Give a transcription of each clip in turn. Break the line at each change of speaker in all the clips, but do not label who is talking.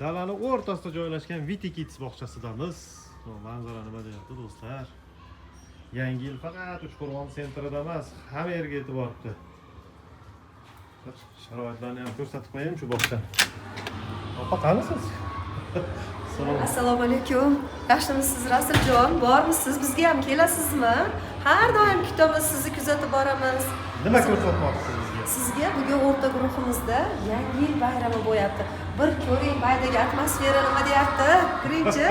Dalaning o'rtasida joylashgan Viti Kids bog'chasidamiz. Manzara nima deyapti do'stlar? Yangi yil faqat Uchqo'rg'on sentrida emas, hamma yerga yetib boribdi. Sharoitlarni ham ko'rsatib qo'yayim shu bog'chani. Opa, qanisiz?
Assalomu alaykum. Yaxshimisiz Rasuljon? Bormisiz? Bizga ham kelasizmi? Har doim kutamiz, sizni kuzatib boramiz.
Nima ko'rsatmoqchisiz bizga?
Sizga bugun o'rta guruhimizda yangi yil bayrami bo'lyapti. Bir ko'ring, baydagi atmosfera nima deyapti? Kiringchi.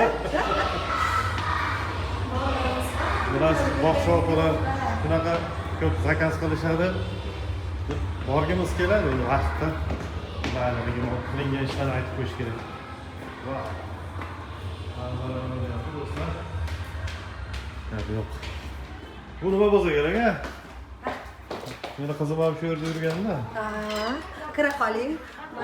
Biroz bog'cha opalar shunaqa ko'p zakaz qilishadi. Borgimiz keladi endi vaqtda. Mayliligini qilingan ishlarni aytib qo'yish kerak. Vau. Manzara nima deyapti do'stlar? Yo'q. Bu nima bo'lsa kerak a? Meni qizim ham shu yerda yurganda.
Kira qoling.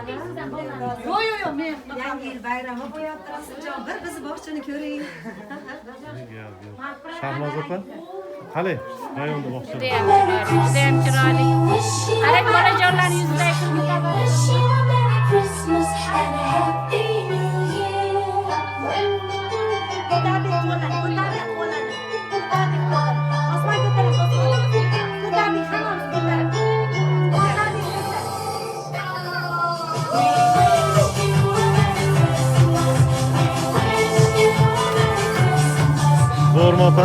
Yo'q, men
Yangi yil bayrami bo'lyapti Rasuljon. Bir bizni bog'chani ko'ring.
Shahnoz opa. Qani, rayonda bog'cha.
judayam chiroyli. Qarang, bolajonlar yuzlari
Christmas and a happy new year.
Zo'rmi opa?